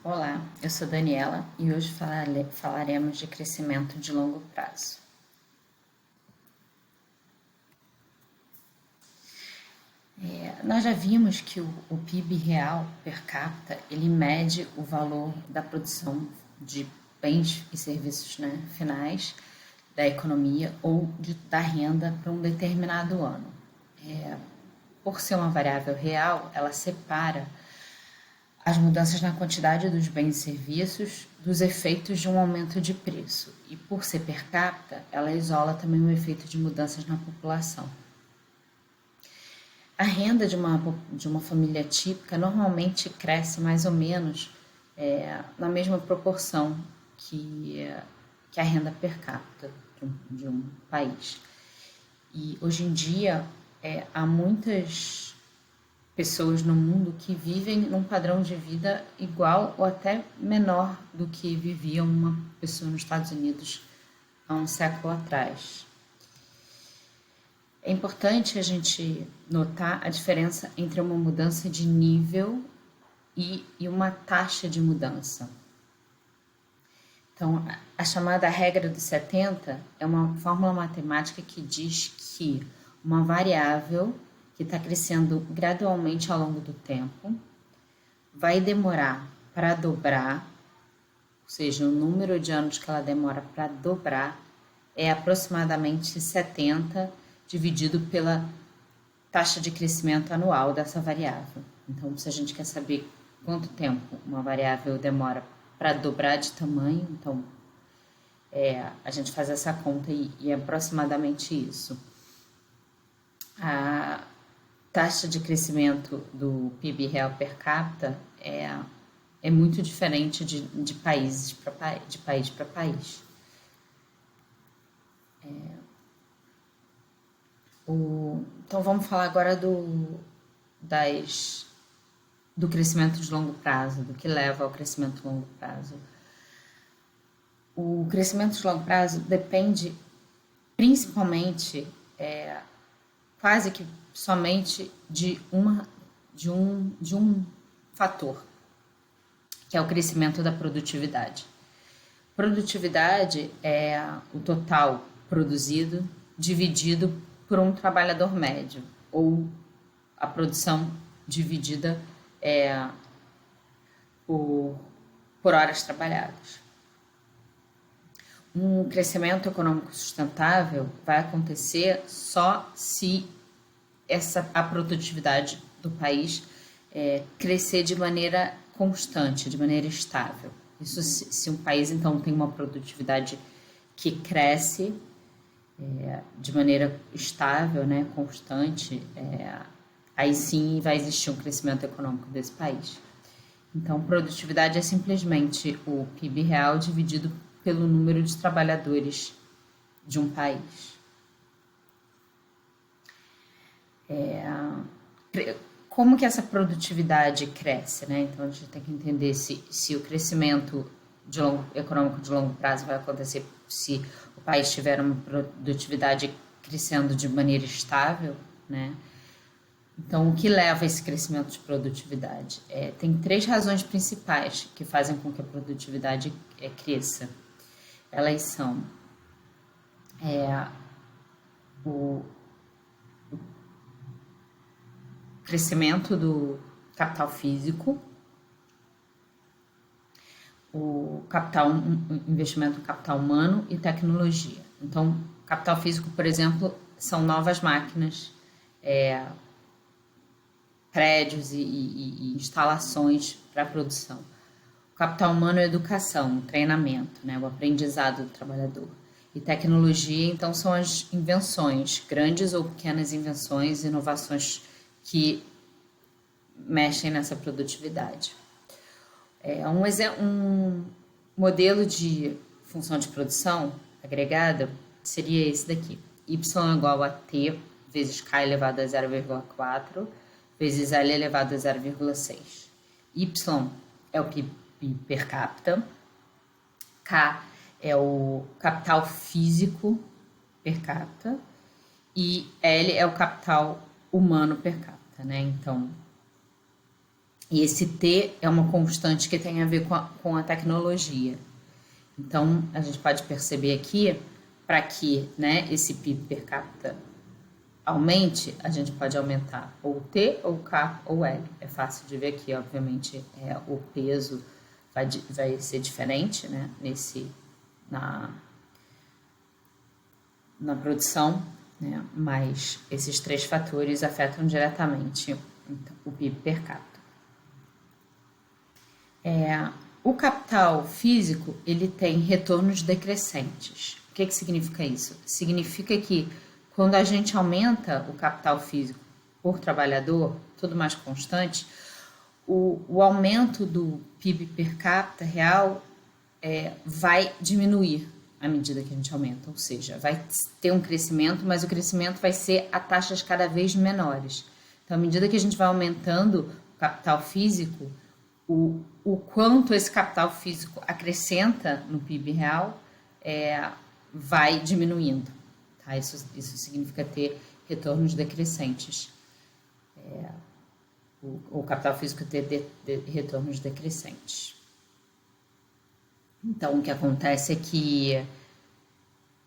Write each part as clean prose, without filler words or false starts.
Olá, eu sou Daniela e hoje falaremos de crescimento de longo prazo. Nós já vimos que o PIB real per capita, ele mede o valor da produção de bens e serviços, né, finais da economia ou da renda para um determinado ano. Por ser uma variável real, ela separa as mudanças na quantidade dos bens e serviços dos efeitos de um aumento de preço. E por ser per capita, ela isola também o efeito de mudanças na população. A renda de uma família típica normalmente cresce mais ou menos na mesma proporção que a renda per capita de um país. E hoje em dia há muitas pessoas no mundo que vivem num padrão de vida igual ou até menor do que vivia uma pessoa nos Estados Unidos há um século atrás. É importante a gente notar a diferença entre uma mudança de nível e uma taxa de mudança. Então, a chamada regra dos 70 é uma fórmula matemática que diz que uma variável que está crescendo gradualmente ao longo do tempo vai demorar para dobrar, ou seja, o número de anos que ela demora para dobrar é aproximadamente 70 dividido pela taxa de crescimento anual dessa variável. Então, se a gente quer saber quanto tempo uma variável demora para dobrar de tamanho, então a gente faz essa conta e é aproximadamente isso. A taxa de crescimento do PIB real per capita é muito diferente de país para país. Então vamos falar agora do crescimento de longo prazo, do que leva ao crescimento de longo prazo. O crescimento de longo prazo depende principalmente, quase que somente de um fator, que é o crescimento da produtividade. Produtividade é o total produzido dividido por um trabalhador médio, ou a produção dividida por horas trabalhadas. Um crescimento econômico sustentável vai acontecer só se a produtividade do país crescer de maneira constante, de maneira estável. Isso se um país, então, tem uma produtividade que cresce de maneira estável, né, constante, aí sim vai existir um crescimento econômico desse país. Então, produtividade é simplesmente o PIB real dividido pelo número de trabalhadores de um país. Como que essa produtividade cresce, né? Então, a gente tem que entender se o crescimento econômico de longo prazo vai acontecer se o país tiver uma produtividade crescendo de maneira estável, né? Então, o que leva a esse crescimento de produtividade? Tem três razões principais que fazem com que a produtividade cresça. Elas são o crescimento do capital físico, o investimento no capital humano e tecnologia. Então, capital físico, por exemplo, são novas máquinas, prédios e instalações para a produção. O capital humano é educação, treinamento, né, o aprendizado do trabalhador. E tecnologia, então, são as invenções, grandes ou pequenas invenções, inovações que mexem nessa produtividade. Um modelo de função de produção agregada seria esse daqui. Y é igual a T vezes K elevado a 0,4 vezes L elevado a 0,6. Y é o PIB per capita. K é o capital físico per capita. E L é o capital humano per capita, né? Então, E esse T é uma constante que tem a ver com a tecnologia. Então, a gente pode perceber aqui, para que, né, esse PIB per capita aumente, a gente pode aumentar ou T, ou K, ou L. É fácil de ver aqui, obviamente, o peso vai ser diferente, né, na produção, né, mas esses três fatores afetam diretamente o PIB per capita. O capital físico, ele tem retornos decrescentes. O que significa isso? Significa que quando a gente aumenta o capital físico por trabalhador, tudo mais constante, o aumento do PIB per capita real vai diminuir à medida que a gente aumenta, ou seja, vai ter um crescimento, mas o crescimento vai ser a taxas cada vez menores. Então, à medida que a gente vai aumentando o capital físico, o quanto esse capital físico acrescenta no PIB real vai diminuindo. Tá? Isso significa ter retornos decrescentes. O capital físico ter retornos decrescentes. Então, o que acontece é que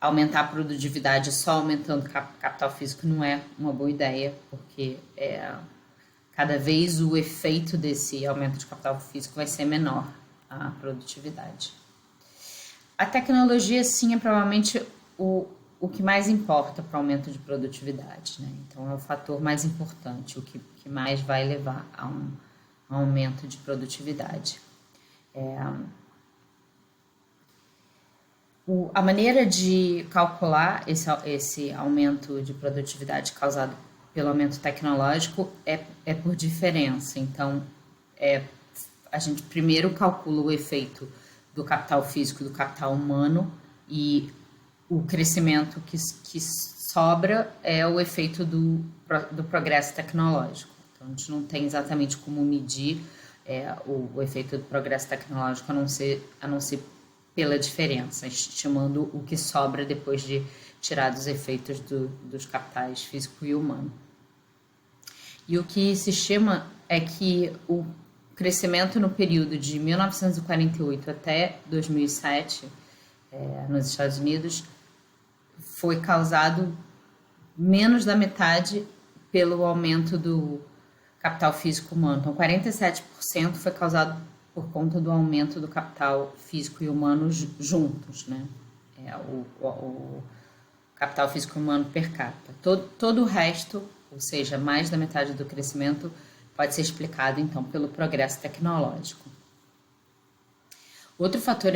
aumentar a produtividade só aumentando capital físico não é uma boa ideia, porque cada vez o efeito desse aumento de capital físico vai ser menor a produtividade. A tecnologia, sim, é provavelmente o que mais importa para o aumento de produtividade, né? Então, é o fator mais importante, o que mais vai levar a um aumento de produtividade. A maneira de calcular esse aumento de produtividade causado pelo aumento tecnológico é por diferença. Então, a gente primeiro calcula o efeito do capital físico e do capital humano, e o crescimento que sobra é o efeito do progresso tecnológico. Então, a gente não tem exatamente como medir o efeito do progresso tecnológico, a não ser pela diferença, estimando o que sobra depois de tirar dos efeitos dos capitais físico e humano. E o que se estima é que o crescimento no período de 1948 até 2007, nos Estados Unidos, foi causado menos da metade pelo aumento do capital físico humano. Então, 47% foi causado por conta do aumento do capital físico e humano juntos, né? O capital físico e humano per capita. Todo o resto, ou seja, mais da metade do crescimento, pode ser explicado, então, pelo progresso tecnológico. Outro fator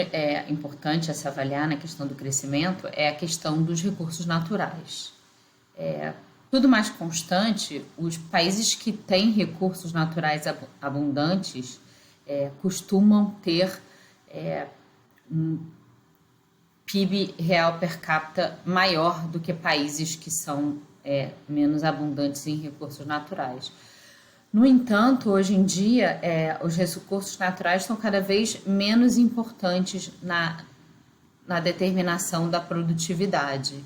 importante a se avaliar na questão do crescimento é a questão dos recursos naturais. Tudo mais constante, os países que têm recursos naturais abundantes costumam ter um PIB real per capita maior do que países que são menos abundantes em recursos naturais. No entanto, hoje em dia, os recursos naturais são cada vez menos importantes na determinação da produtividade,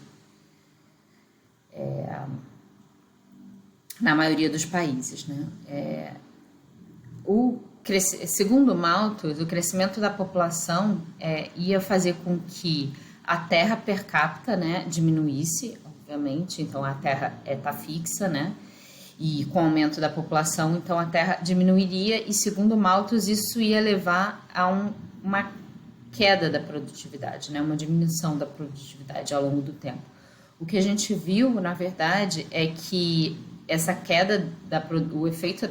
na maioria dos países, né? Segundo Malthus, o crescimento da população ia fazer com que a terra per capita, né, diminuísse, obviamente, então a terra está fixa, né? E com o aumento da população, então a terra diminuiria, e segundo Malthus, isso ia levar a uma queda da produtividade, né? Uma diminuição da produtividade ao longo do tempo. O que a gente viu, na verdade, é que essa queda, o efeito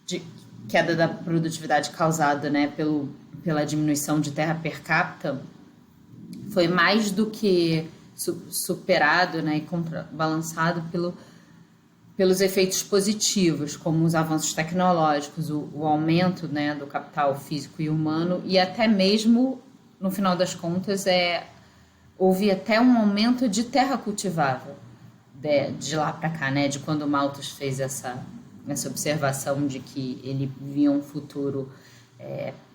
de queda da produtividade causada, né, pela diminuição de terra per capita foi mais do que superado, né, e contrabalançado pelos efeitos positivos, como os avanços tecnológicos, o aumento, né, do capital físico e humano, e até mesmo, no final das contas, houve até um aumento de terra cultivável de lá para cá, né, de quando o Malthus fez essa observação de que ele via um futuro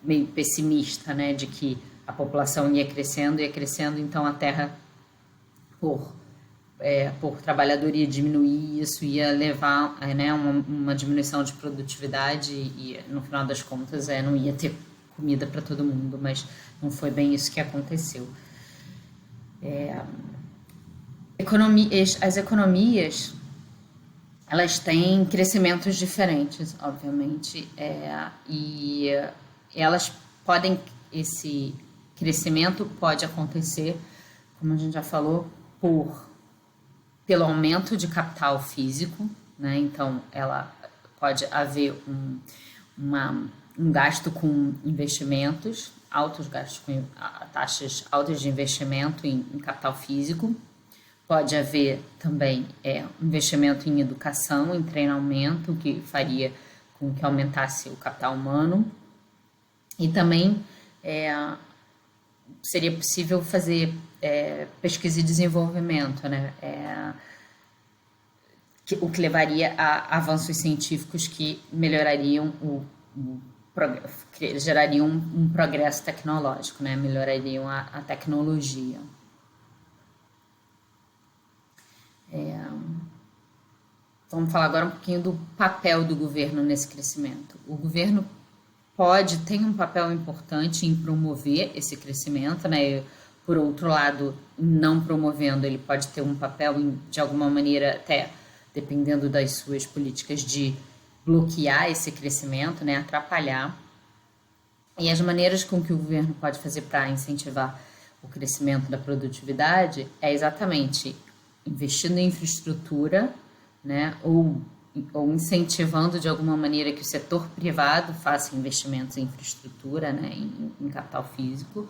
meio pessimista, né, de que a população ia crescendo, então a terra, por por trabalhador ia diminuir, isso ia levar, né, uma diminuição de produtividade e no final das contas não ia ter comida para todo mundo, mas não foi bem isso que aconteceu. As economias, elas têm crescimentos diferentes, obviamente, e elas podem, esse crescimento pode acontecer, como a gente já falou, pelo aumento de capital físico, né? Então, pode haver um gasto com investimentos, altos gastos com taxas altas de investimento em capital físico. Pode haver também investimento em educação, em treinamento, que faria com que aumentasse o capital humano. E também seria possível fazer pesquisa e desenvolvimento, né? O que levaria a avanços científicos que melhorariam gerariam um progresso tecnológico, né? Melhorariam a tecnologia. Vamos falar agora um pouquinho do papel do governo nesse crescimento. O governo tem um papel importante em promover esse crescimento, né? Por outro lado, não promovendo, ele pode ter um papel, de alguma maneira, até dependendo das suas políticas, de bloquear esse crescimento, né? Atrapalhar. E as maneiras com que o governo pode fazer para incentivar o crescimento da produtividade é exatamente investindo em infraestrutura, né? Ou incentivando de alguma maneira que o setor privado faça investimentos em infraestrutura, né? Em capital físico.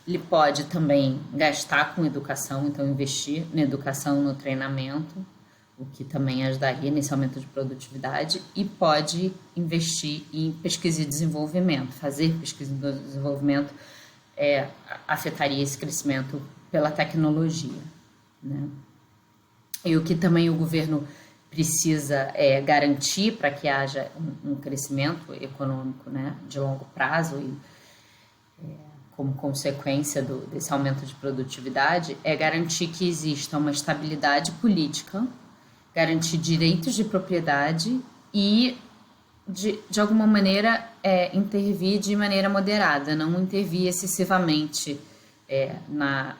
Ele pode também gastar com educação, então investir na educação, no treinamento, o que também ajudaria nesse aumento de produtividade, e pode investir em pesquisa e desenvolvimento. Fazer pesquisa e desenvolvimento afetaria esse crescimento pela tecnologia, né? E o que também o governo precisa garantir para que haja um crescimento econômico, né, de longo prazo e como consequência desse aumento de produtividade, é garantir que exista uma estabilidade política, garantir direitos de propriedade e, de alguma maneira, intervir de maneira moderada, não intervir excessivamente na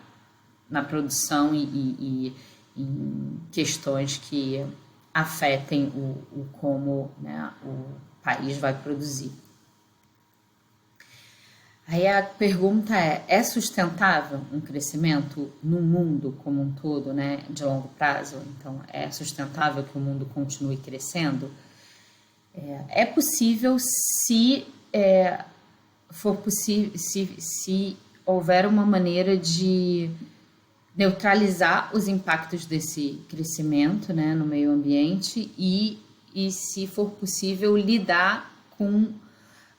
produção e em questões que afetem como, né, o país vai produzir. Aí a pergunta é sustentável um crescimento no mundo como um todo, né, de longo prazo? Então, é sustentável que o mundo continue crescendo? É possível se for possível, se houver uma maneira de neutralizar os impactos desse crescimento, né, no meio ambiente e se for possível, lidar com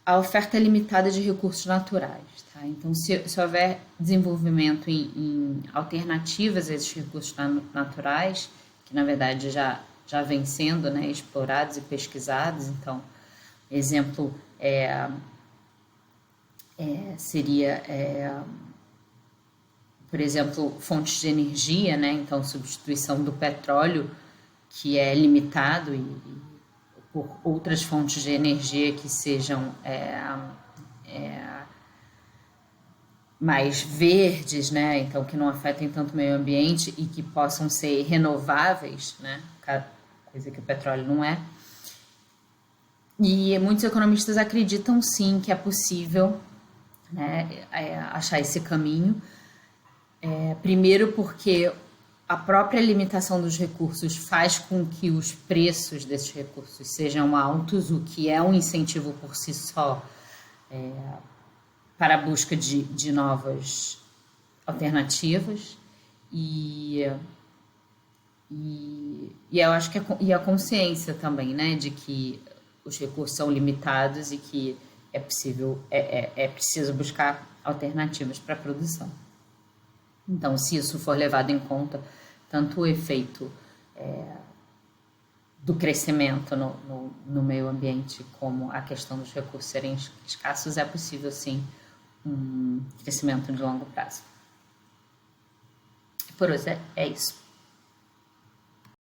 a oferta limitada de recursos naturais. Tá? Então, se houver desenvolvimento em alternativas a esses recursos naturais, que na verdade já vem sendo, né, explorados e pesquisados, então, exemplo seria... por exemplo, fontes de energia, né? Então, substituição do petróleo, que é limitado, e por outras fontes de energia que sejam mais verdes, né? Então, que não afetem tanto o meio ambiente e que possam ser renováveis, né? Coisa que o petróleo não é. E muitos economistas acreditam, sim, que é possível, né, achar esse caminho. Primeiro porque a própria limitação dos recursos faz com que os preços desses recursos sejam altos, o que é um incentivo por si só para a busca de novas alternativas. E eu acho que a consciência também, né, de que os recursos são limitados e que é preciso buscar alternativas para a produção. Então, se isso for levado em conta, tanto o efeito do crescimento no meio ambiente como a questão dos recursos serem escassos, é possível, sim, um crescimento de longo prazo. Por hoje é isso.